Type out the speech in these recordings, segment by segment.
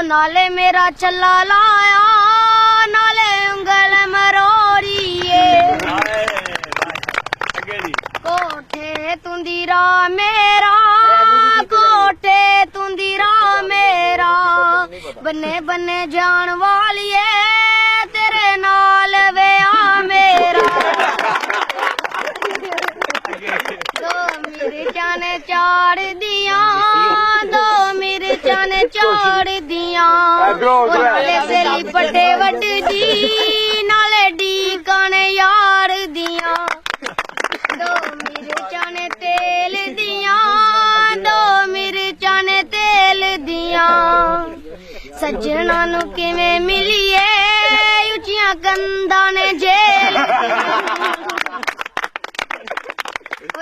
नाले मेरा छल्ला लाया नाले उंगल मरोड़िए कोठे तुंदीरा मेरा कोठे तुंदीरा मेरा बन्ने बन्ने जान वालिए तेरे नाल वेआ मेरा दो मिर्चां ने चाड़ दिया दो मिर्चां ने चाड़ दिया नाले से लिपटे वड दी नाले डी काने यार दिया दो मिर्चां ने तेल दिया दो मिर्चां ने तेल दिया सज्जना नू किवें मिलिए उचियां कंधां ने जेल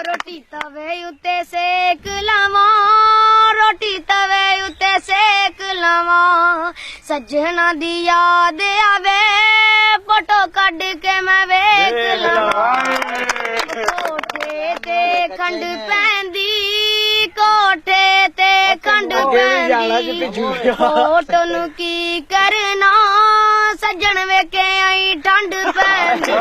रोटी तवे उत्ते सेक लवा रोटी तवे उत्ते सेक लवा सज्जना दी याद आवे फोटो कढ के मैं वेख लवा कोठे ते खंड पैंदी कोठे ते खंड पैंदी फोटो नू की करना सज्जन वेखे आई ठंड पैंदी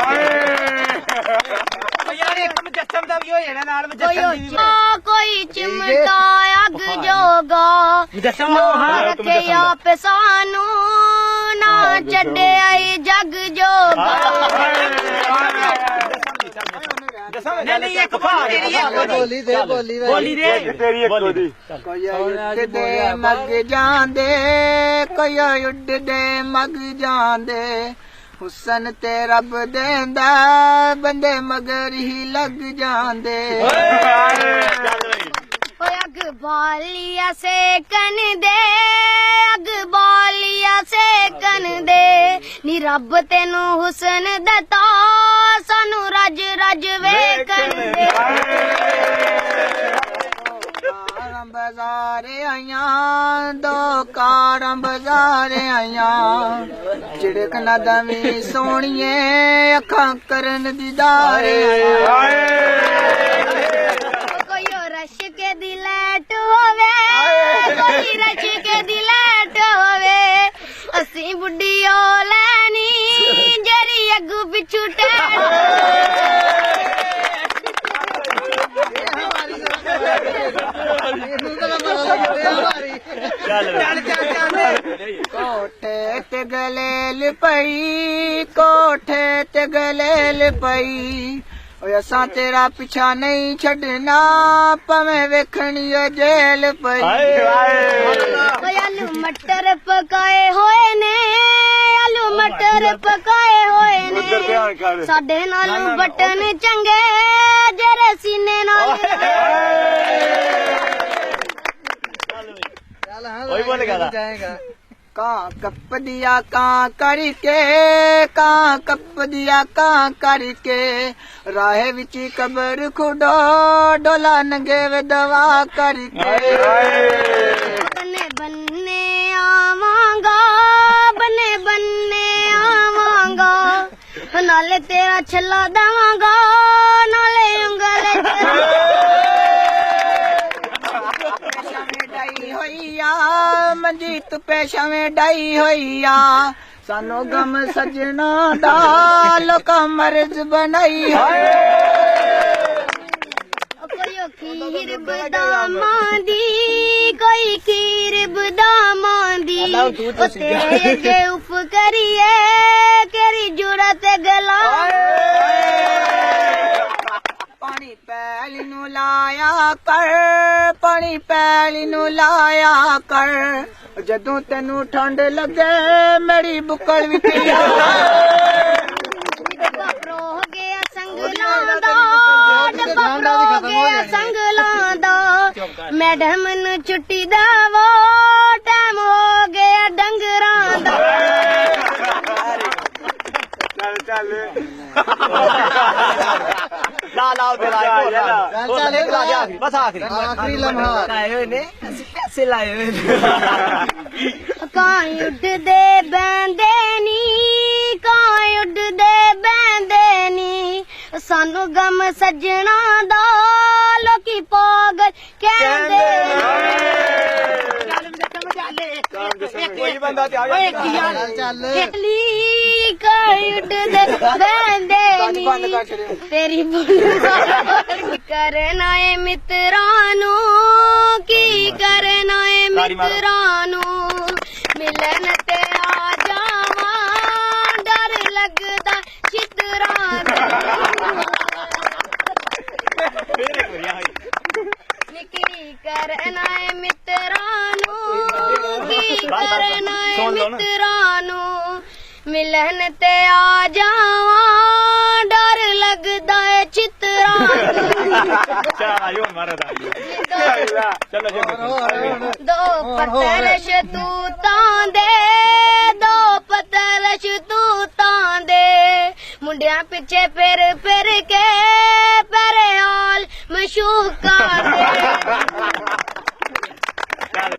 कोई चिमटा अग जोगा रखे आप सानू ना छड्डे आई जग जोगा मग जांदे कोई उड्डदे मग जांदे हुसन ते रब देंदा बंदे मगर ही लग जांदे अग बालिया से कन दे अग बालिया से कन दे नी रब तेनू हुसन दता सानू रज रज वेखन दे बाजारे आइया दो कारां बाजारे आइया चिड़क ना दवी सोनिए अखां करन दीदारे कोई रश के दिलैट होवे कोई रश के दिलैट होवे असी बुढ़ियो लैनी जरी अगू पिछू कोठे ते गलेल पई कोठे ते गलेल पई असां तेरा पिछा नहीं छड़ना पवे वेखनी जेल पई आलू मटर पकाए होए ने आलू मटर पकाए होए ने साडे नालू बटन चंगे जरे सीने नाल कां कप दिया कां करके कां कप दिया कां करके राह विच कबर खुडो डोला नंगे वे दवा करके बन्ने बन्ने आवांगा बन्ने बन्ने आवांगा नाले तेरा छल्ला दावांगा नाले उंगल मंजीत पेशा में डाई होइया सानो गम सजना दा लोका मर्ज बनाई कोई खीर बदामां दी कोई खीर बदामां दी तेरे अगे उफ करिए केरी जरूरत गला पानी पैली नू लाया कर पानी पैली नू लाया कर जदों तेनू ठंड लगे मेरी बुकल विच डब्बा हो गया संगलां दा डब्बा हो गया संगलां दा मैडम नू छुट्टी देवो टाइम हो गया डंगरां दा चल ला ला बस आखिरी लम्हा पैसे लाए कां उड्डदे बैंदे नी कां उड्डदे बैंदे नी सानू गम सजना दा लोकी पागल कहंदे ਕਹਿੰਦਾ ਤੇ ਆ ਓਏ ਕੀ ਯਾਰ ਖੇਲੀ ਕਾਇਡ ਦੇ ਬੰਦੇ ਨੀ ਤੇਰੀ ਬੁੱਲ ਕਰਨਾ ਏ ਮਿੱਤਰਾਂ ਨੂੰ ਕੀ ਕਰਨਾ ਏ ਮਿੱਤਰਾਂ ਨੂੰ ਮਿਲਣ ਤੇ ਆ ਜਾਵਾਂ ਡਰ ਲੱਗਦਾ ਚਿੱਤਰਾਂ ਦਾ ਕੀ ਕਰਨਾ ਏ ਮਿੱਤਰਾਂ ਨੂੰ ਕੀ ਕਰਨਾ ਏ ਮਿੱਤਰਾਂ ਨੂੰ ਮਿਲਣ ਤੇ ਆ ਜਾਵਾਂ ਡਰ ਲੱਗਦਾ ਏ ਚਿੱਤਰਾਂ ਦੋ ਪੱਤਰ ਸ਼ਤੂਤਾਂ ਦੇ ਦੋ ਪੱਤਰ ਸ਼ਤੂਤਾਂ ਦੇ ਮੁੰਡਿਆਂ ਪਿੱਛੇ ਫਿਰ ਕੇ ਪਰੇਆਲ ਮਸ਼ੂਕਾਂ ਦੇ